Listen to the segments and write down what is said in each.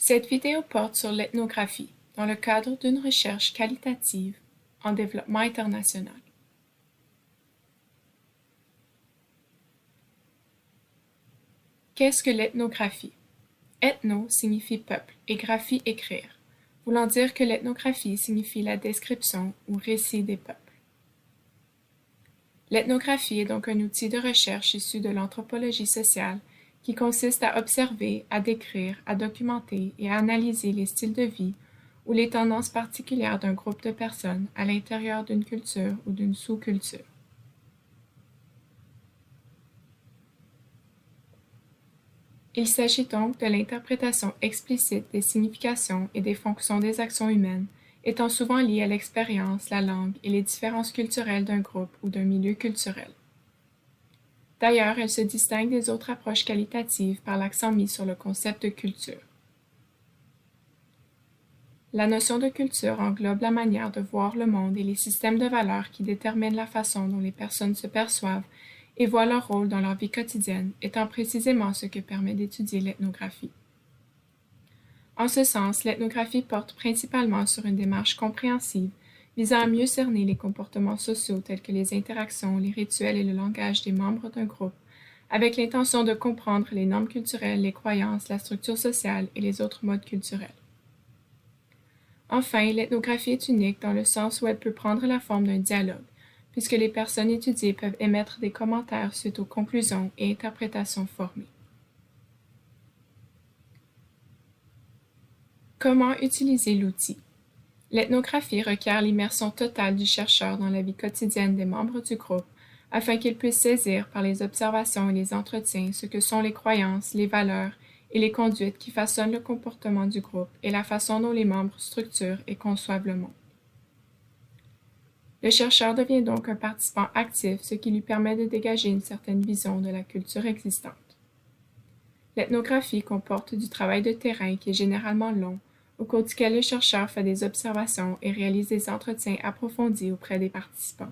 Cette vidéo porte sur l'ethnographie dans le cadre d'une recherche qualitative en développement international. Qu'est-ce que l'ethnographie? Ethno signifie peuple et graphie écrire, voulant dire que l'ethnographie signifie la description ou récit des peuples. L'ethnographie est donc un outil de recherche issu de l'anthropologie sociale qui consiste à observer, à décrire, à documenter et à analyser les styles de vie ou les tendances particulières d'un groupe de personnes à l'intérieur d'une culture ou d'une sous-culture. Il s'agit donc de l'interprétation explicite des significations et des fonctions des actions humaines, étant souvent liées à l'expérience, la langue et les différences culturelles d'un groupe ou d'un milieu culturel. D'ailleurs, elle se distingue des autres approches qualitatives par l'accent mis sur le concept de culture. La notion de culture englobe la manière de voir le monde et les systèmes de valeurs qui déterminent la façon dont les personnes se perçoivent et voient leur rôle dans leur vie quotidienne, étant précisément ce que permet d'étudier l'ethnographie. En ce sens, l'ethnographie porte principalement sur une démarche compréhensive visant à mieux cerner les comportements sociaux tels que les interactions, les rituels et le langage des membres d'un groupe, avec l'intention de comprendre les normes culturelles, les croyances, la structure sociale et les autres modes culturels. Enfin, l'ethnographie est unique dans le sens où elle peut prendre la forme d'un dialogue, puisque les personnes étudiées peuvent émettre des commentaires suite aux conclusions et interprétations formées. Comment utiliser l'outil? L'ethnographie requiert l'immersion totale du chercheur dans la vie quotidienne des membres du groupe afin qu'il puisse saisir par les observations et les entretiens ce que sont les croyances, les valeurs et les conduites qui façonnent le comportement du groupe et la façon dont les membres structurent et conçoivent le monde. Le chercheur devient donc un participant actif, ce qui lui permet de dégager une certaine vision de la culture existante. L'ethnographie comporte du travail de terrain qui est généralement long, au cours duquel le chercheur fait des observations et réalise des entretiens approfondis auprès des participants.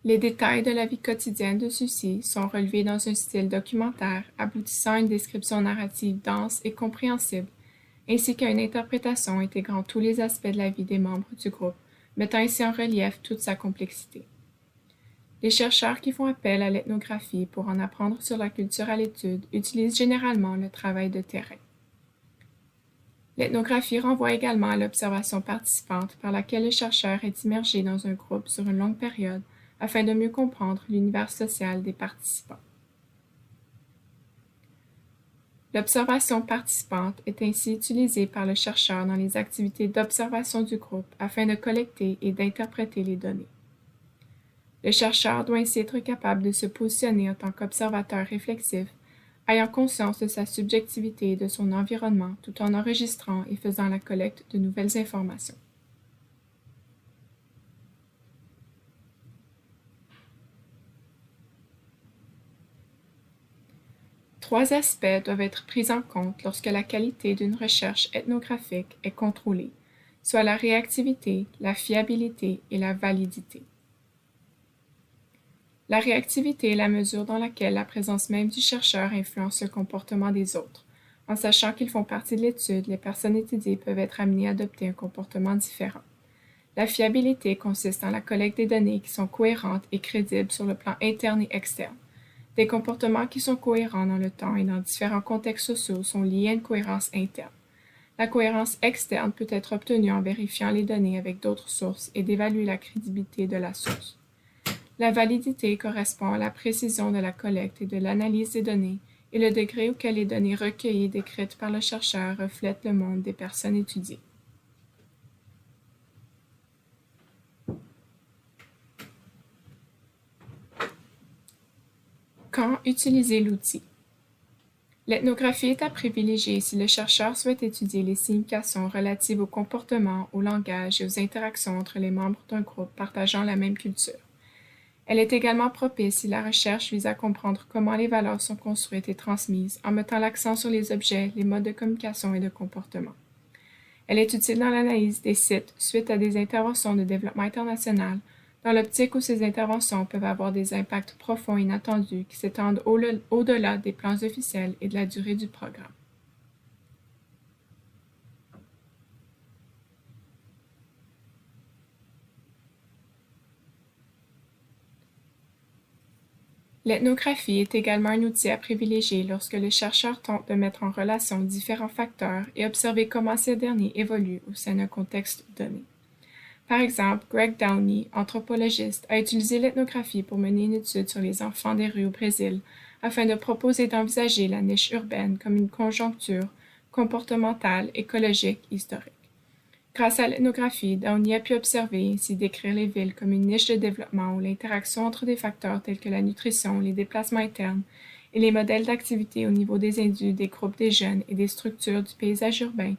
Les détails de la vie quotidienne de ceux-ci sont relevés dans un style documentaire, aboutissant à une description narrative dense et compréhensible, ainsi qu'à une interprétation intégrant tous les aspects de la vie des membres du groupe, mettant ainsi en relief toute sa complexité. Les chercheurs qui font appel à l'ethnographie pour en apprendre sur la culture à l'étude utilisent généralement le travail de terrain. L'ethnographie renvoie également à l'observation participante par laquelle le chercheur est immergé dans un groupe sur une longue période afin de mieux comprendre l'univers social des participants. L'observation participante est ainsi utilisée par le chercheur dans les activités d'observation du groupe afin de collecter et d'interpréter les données. Le chercheur doit ainsi être capable de se positionner en tant qu'observateur réflexif, ayant conscience de sa subjectivité et de son environnement tout en enregistrant et faisant la collecte de nouvelles informations. Trois aspects doivent être pris en compte lorsque la qualité d'une recherche ethnographique est contrôlée, soit la réactivité, la fiabilité et la validité. La réactivité est la mesure dans laquelle la présence même du chercheur influence le comportement des autres. En sachant qu'ils font partie de l'étude, les personnes étudiées peuvent être amenées à adopter un comportement différent. La fiabilité consiste en la collecte des données qui sont cohérentes et crédibles sur le plan interne et externe. Des comportements qui sont cohérents dans le temps et dans différents contextes sociaux sont liés à une cohérence interne. La cohérence externe peut être obtenue en vérifiant les données avec d'autres sources et d'évaluer la crédibilité de la source. La validité correspond à la précision de la collecte et de l'analyse des données et le degré auquel les données recueillies et décrites par le chercheur reflètent le monde des personnes étudiées. Quand utiliser l'outil? L'ethnographie est à privilégier si le chercheur souhaite étudier les significations relatives au comportement, au langage et aux interactions entre les membres d'un groupe partageant la même culture. Elle est également propice si la recherche vise à comprendre comment les valeurs sont construites et transmises en mettant l'accent sur les objets, les modes de communication et de comportement. Elle est utile dans l'analyse des sites suite à des interventions de développement international, dans l'optique où ces interventions peuvent avoir des impacts profonds et inattendus qui s'étendent au-delà des plans officiels et de la durée du programme. L'ethnographie est également un outil à privilégier lorsque le chercheur tente de mettre en relation différents facteurs et observer comment ces derniers évoluent au sein d'un contexte donné. Par exemple, Greg Downey, anthropologiste, a utilisé l'ethnographie pour mener une étude sur les enfants des rues au Brésil afin de proposer d'envisager la niche urbaine comme une conjoncture comportementale, écologique, historique. Grâce à l'ethnographie, Downey a pu observer et ainsi décrire les villes comme une niche de développement où l'interaction entre des facteurs tels que la nutrition, les déplacements internes et les modèles d'activité au niveau des individus, des groupes des jeunes et des structures du paysage urbain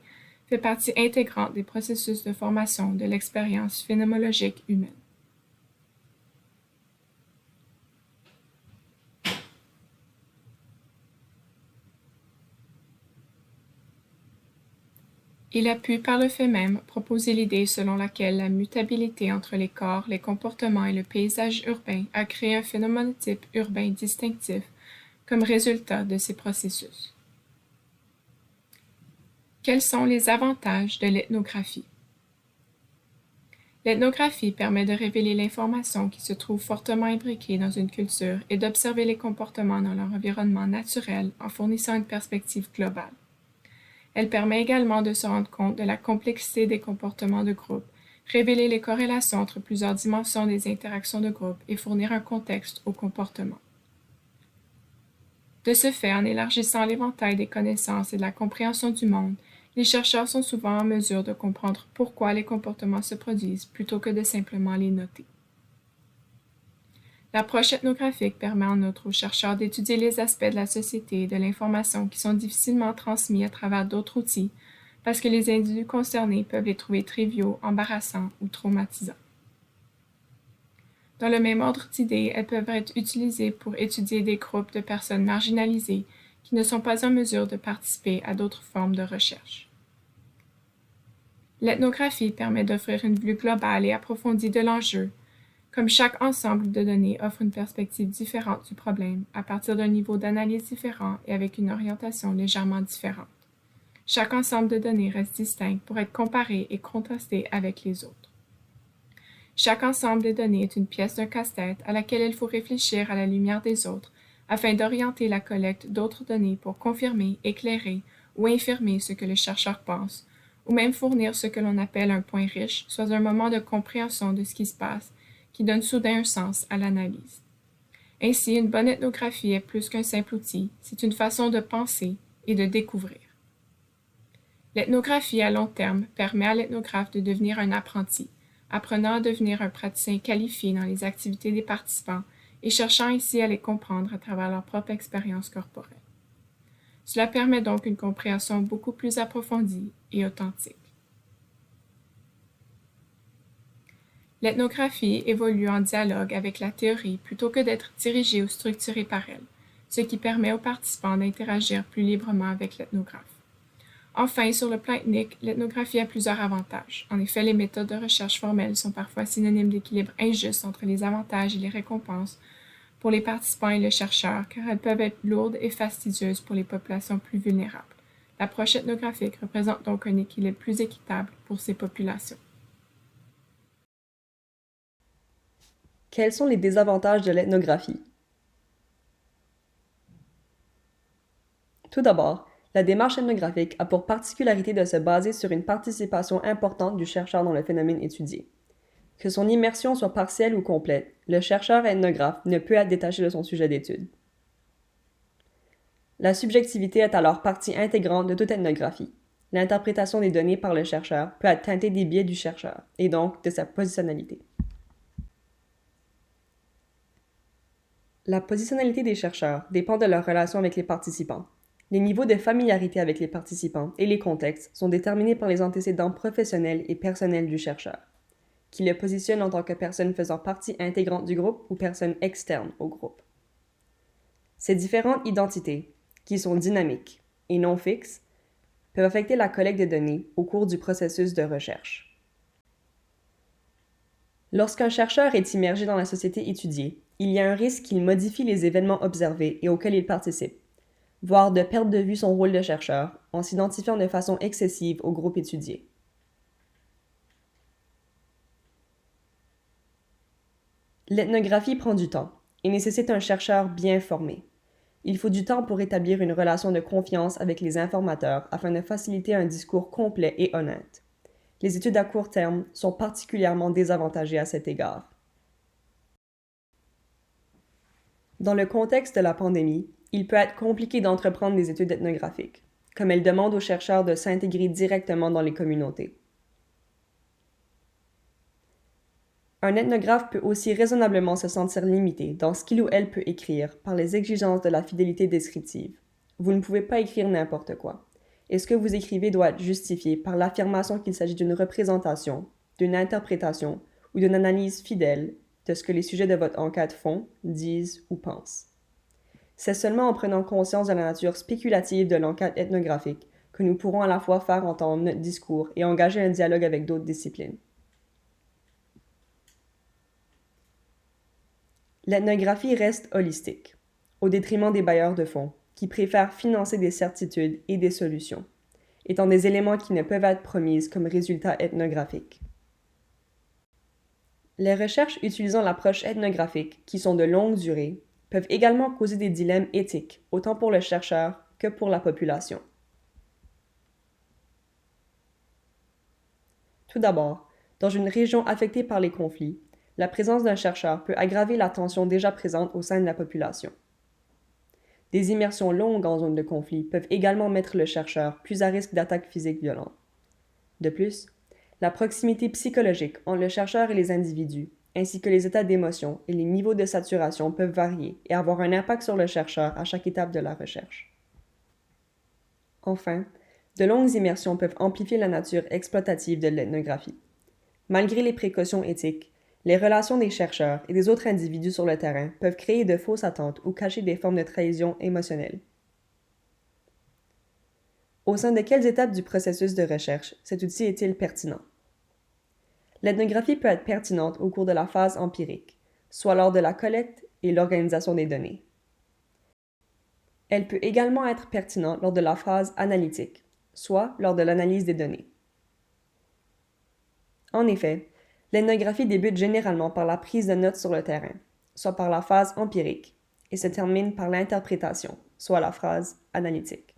fait partie intégrante des processus de formation de l'expérience phénoménologique humaine. Il a pu, par le fait même, proposer l'idée selon laquelle la mutabilité entre les corps, les comportements et le paysage urbain a créé un phénoménotype urbain distinctif comme résultat de ces processus. Quels sont les avantages de l'ethnographie? L'ethnographie permet de révéler l'information qui se trouve fortement imbriquée dans une culture et d'observer les comportements dans leur environnement naturel en fournissant une perspective globale. Elle permet également de se rendre compte de la complexité des comportements de groupe, révéler les corrélations entre plusieurs dimensions des interactions de groupe et fournir un contexte au comportement. De ce fait, en élargissant l'éventail des connaissances et de la compréhension du monde, les chercheurs sont souvent en mesure de comprendre pourquoi les comportements se produisent plutôt que de simplement les noter. L'approche ethnographique permet en outre aux chercheurs d'étudier les aspects de la société et de l'information qui sont difficilement transmis à travers d'autres outils parce que les individus concernés peuvent les trouver triviaux, embarrassants ou traumatisants. Dans le même ordre d'idées, elles peuvent être utilisées pour étudier des groupes de personnes marginalisées qui ne sont pas en mesure de participer à d'autres formes de recherche. L'ethnographie permet d'offrir une vue globale et approfondie de l'enjeu, comme chaque ensemble de données offre une perspective différente du problème à partir d'un niveau d'analyse différent et avec une orientation légèrement différente. Chaque ensemble de données reste distinct pour être comparé et contrasté avec les autres. Chaque ensemble de données est une pièce d'un casse-tête à laquelle il faut réfléchir à la lumière des autres afin d'orienter la collecte d'autres données pour confirmer, éclairer ou infirmer ce que le chercheur pense, ou même fournir ce que l'on appelle un point riche, soit un moment de compréhension de ce qui se passe qui donne soudain un sens à l'analyse. Ainsi, une bonne ethnographie est plus qu'un simple outil, c'est une façon de penser et de découvrir. L'ethnographie à long terme permet à l'ethnographe de devenir un apprenti, apprenant à devenir un praticien qualifié dans les activités des participants et cherchant ainsi à les comprendre à travers leur propre expérience corporelle. Cela permet donc une compréhension beaucoup plus approfondie et authentique. L'ethnographie évolue en dialogue avec la théorie plutôt que d'être dirigée ou structurée par elle, ce qui permet aux participants d'interagir plus librement avec l'ethnographe. Enfin, sur le plan ethnique, l'ethnographie a plusieurs avantages. En effet, les méthodes de recherche formelles sont parfois synonymes d'équilibre injuste entre les avantages et les récompenses pour les participants et le chercheur, car elles peuvent être lourdes et fastidieuses pour les populations plus vulnérables. L'approche ethnographique représente donc un équilibre plus équitable pour ces populations. Quels sont les désavantages de l'ethnographie? Tout d'abord, la démarche ethnographique a pour particularité de se baser sur une participation importante du chercheur dans le phénomène étudié. Que son immersion soit partielle ou complète, le chercheur ethnographe ne peut être détaché de son sujet d'étude. La subjectivité est alors partie intégrante de toute ethnographie. L'interprétation des données par le chercheur peut être teintée des biais du chercheur, et donc de sa positionnalité. La positionnalité des chercheurs dépend de leur relation avec les participants. Les niveaux de familiarité avec les participants et les contextes sont déterminés par les antécédents professionnels et personnels du chercheur, qui le positionnent en tant que personne faisant partie intégrante du groupe ou personne externe au groupe. Ces différentes identités, qui sont dynamiques et non fixes, peuvent affecter la collecte de données au cours du processus de recherche. Lorsqu'un chercheur est immergé dans la société étudiée, il y a un risque qu'il modifie les événements observés et auxquels il participe, voire de perdre de vue son rôle de chercheur en s'identifiant de façon excessive au groupe étudié. L'ethnographie prend du temps, et nécessite un chercheur bien formé. Il faut du temps pour établir une relation de confiance avec les informateurs afin de faciliter un discours complet et honnête. Les études à court terme sont particulièrement désavantagées à cet égard. Dans le contexte de la pandémie, il peut être compliqué d'entreprendre des études ethnographiques, comme elles demandent aux chercheurs de s'intégrer directement dans les communautés. Un ethnographe peut aussi raisonnablement se sentir limité dans ce qu'il ou elle peut écrire par les exigences de la fidélité descriptive. Vous ne pouvez pas écrire n'importe quoi, et ce que vous écrivez doit être justifié par l'affirmation qu'il s'agit d'une représentation, d'une interprétation ou d'une analyse fidèle de ce que les sujets de votre enquête font, disent ou pensent. C'est seulement en prenant conscience de la nature spéculative de l'enquête ethnographique que nous pourrons à la fois faire entendre notre discours et engager un dialogue avec d'autres disciplines. L'ethnographie reste holistique, au détriment des bailleurs de fonds, qui préfèrent financer des certitudes et des solutions, étant des éléments qui ne peuvent être promises comme résultats ethnographiques. Les recherches utilisant l'approche ethnographique, qui sont de longue durée, peuvent également causer des dilemmes éthiques, autant pour le chercheur que pour la population. Tout d'abord, dans une région affectée par les conflits, la présence d'un chercheur peut aggraver la tension déjà présente au sein de la population. Des immersions longues en zone de conflit peuvent également mettre le chercheur plus à risque d'attaques physiques violentes. De plus, la proximité psychologique entre le chercheur et les individus, ainsi que les états d'émotion et les niveaux de saturation peuvent varier et avoir un impact sur le chercheur à chaque étape de la recherche. Enfin, de longues immersions peuvent amplifier la nature exploitative de l'ethnographie. Malgré les précautions éthiques, les relations des chercheurs et des autres individus sur le terrain peuvent créer de fausses attentes ou cacher des formes de trahison émotionnelle. Au sein de quelles étapes du processus de recherche cet outil est-il pertinent? L'ethnographie peut être pertinente au cours de la phase empirique, soit lors de la collecte et l'organisation des données. Elle peut également être pertinente lors de la phase analytique, soit lors de l'analyse des données. En effet, l'ethnographie débute généralement par la prise de notes sur le terrain, soit par la phase empirique, et se termine par l'interprétation, soit la phase analytique.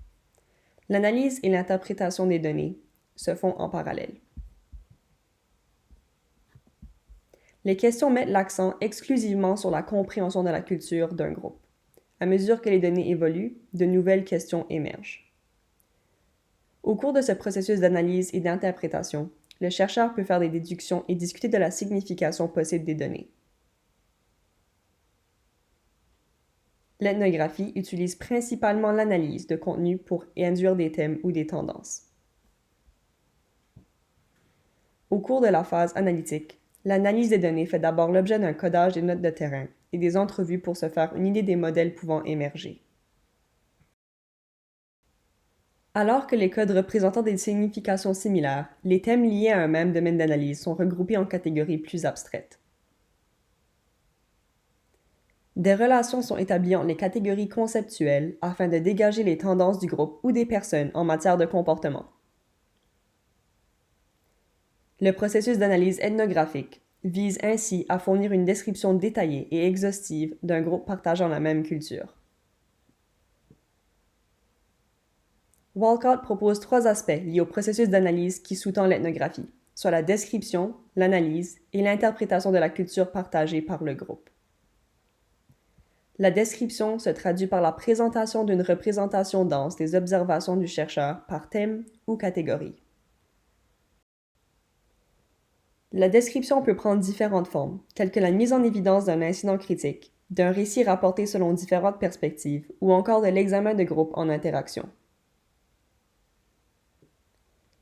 L'analyse et l'interprétation des données se font en parallèle. Les questions mettent l'accent exclusivement sur la compréhension de la culture d'un groupe. À mesure que les données évoluent, de nouvelles questions émergent. Au cours de ce processus d'analyse et d'interprétation, le chercheur peut faire des déductions et discuter de la signification possible des données. L'ethnographie utilise principalement l'analyse de contenu pour induire des thèmes ou des tendances. Au cours de la phase analytique, l'analyse des données fait d'abord l'objet d'un codage des notes de terrain et des entrevues pour se faire une idée des modèles pouvant émerger. Alors que les codes représentant des significations similaires, les thèmes liés à un même domaine d'analyse sont regroupés en catégories plus abstraites. Des relations sont établies entre les catégories conceptuelles afin de dégager les tendances du groupe ou des personnes en matière de comportement. Le processus d'analyse ethnographique vise ainsi à fournir une description détaillée et exhaustive d'un groupe partageant la même culture. Walcott propose 3 aspects liés au processus d'analyse qui sous-tend l'ethnographie, soit la description, l'analyse et l'interprétation de la culture partagée par le groupe. La description se traduit par la présentation d'une représentation dense des observations du chercheur par thème ou catégorie. La description peut prendre différentes formes, telles que la mise en évidence d'un incident critique, d'un récit rapporté selon différentes perspectives ou encore de l'examen de groupe en interaction.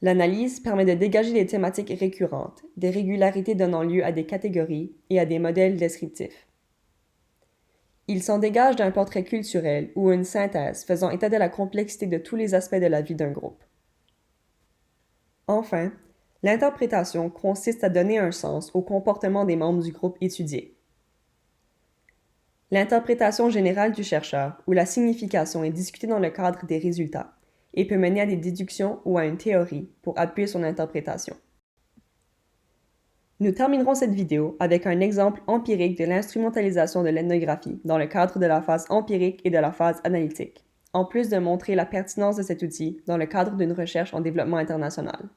L'analyse permet de dégager des thématiques récurrentes, des régularités donnant lieu à des catégories et à des modèles descriptifs. Il s'en dégage d'un portrait culturel ou une synthèse faisant état de la complexité de tous les aspects de la vie d'un groupe. Enfin, l'interprétation consiste à donner un sens au comportement des membres du groupe étudié. L'interprétation générale du chercheur ou la signification est discutée dans le cadre des résultats et peut mener à des déductions ou à une théorie pour appuyer son interprétation. Nous terminerons cette vidéo avec un exemple empirique de l'instrumentalisation de l'ethnographie dans le cadre de la phase empirique et de la phase analytique, en plus de montrer la pertinence de cet outil dans le cadre d'une recherche en développement international.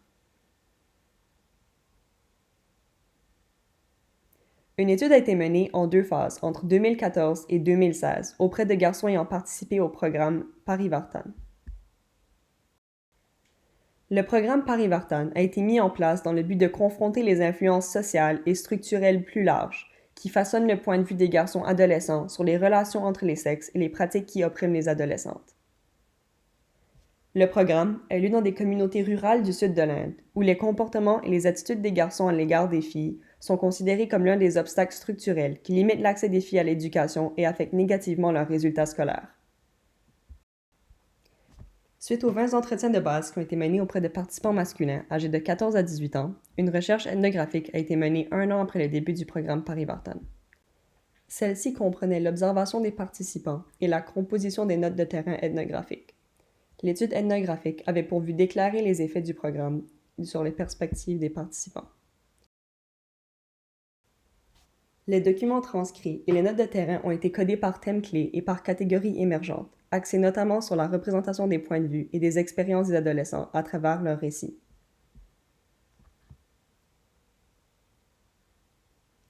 Une étude a été menée en 2 phases entre 2014 et 2016 auprès de garçons ayant participé au programme Parivartan. Le programme Parivartan a été mis en place dans le but de confronter les influences sociales et structurelles plus larges qui façonnent le point de vue des garçons adolescents sur les relations entre les sexes et les pratiques qui oppriment les adolescentes. Le programme a lieu dans des communautés rurales du sud de l'Inde, où les comportements et les attitudes des garçons à l'égard des filles sont considérés comme l'un des obstacles structurels qui limitent l'accès des filles à l'éducation et affectent négativement leurs résultats scolaires. Suite aux 20 entretiens de base qui ont été menés auprès de participants masculins âgés de 14 à 18 ans, une recherche ethnographique a été menée 1 an après le début du programme Parivartan. Celle-ci comprenait l'observation des participants et la composition des notes de terrain ethnographiques. L'étude ethnographique avait pour but d'éclairer les effets du programme sur les perspectives des participants. Les documents transcrits et les notes de terrain ont été codés par thèmes clés et par catégories émergentes, axés notamment sur la représentation des points de vue et des expériences des adolescents à travers leurs récits.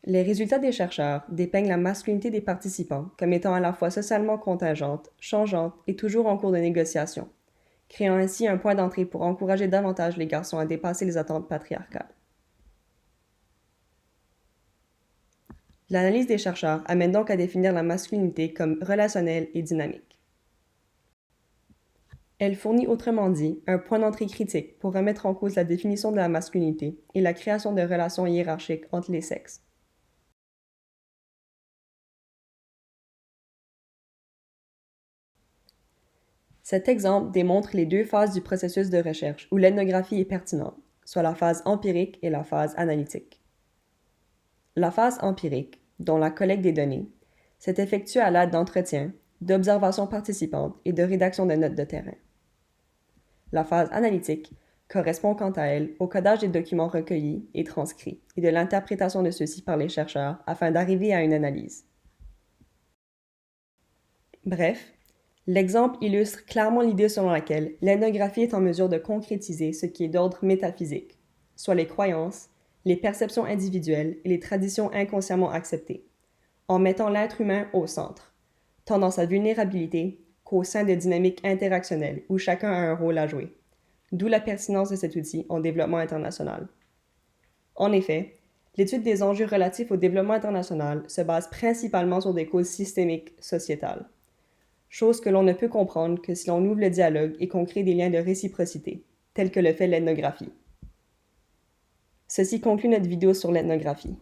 Les résultats des chercheurs dépeignent la masculinité des participants comme étant à la fois socialement contingente, changeante et toujours en cours de négociation, créant ainsi un point d'entrée pour encourager davantage les garçons à dépasser les attentes patriarcales. L'analyse des chercheurs amène donc à définir la masculinité comme relationnelle et dynamique. Elle fournit autrement dit un point d'entrée critique pour remettre en cause la définition de la masculinité et la création de relations hiérarchiques entre les sexes. Cet exemple démontre les 2 phases du processus de recherche où l'ethnographie est pertinente, soit la phase empirique et la phase analytique. La phase empirique, dont la collecte des données, s'est effectuée à l'aide d'entretiens, d'observations participantes et de rédaction de notes de terrain. La phase analytique correspond quant à elle au codage des documents recueillis et transcrits et de l'interprétation de ceux-ci par les chercheurs afin d'arriver à une analyse. Bref, l'exemple illustre clairement l'idée selon laquelle l'ethnographie est en mesure de concrétiser ce qui est d'ordre métaphysique, soit les croyances, les perceptions individuelles et les traditions inconsciemment acceptées, en mettant l'être humain au centre, tant dans sa vulnérabilité qu'au sein de dynamiques interactionnelles où chacun a un rôle à jouer, d'où la pertinence de cet outil en développement international. En effet, l'étude des enjeux relatifs au développement international se base principalement sur des causes systémiques sociétales, chose que l'on ne peut comprendre que si l'on ouvre le dialogue et qu'on crée des liens de réciprocité, tels que le fait l'ethnographie. Ceci conclut notre vidéo sur l'ethnographie.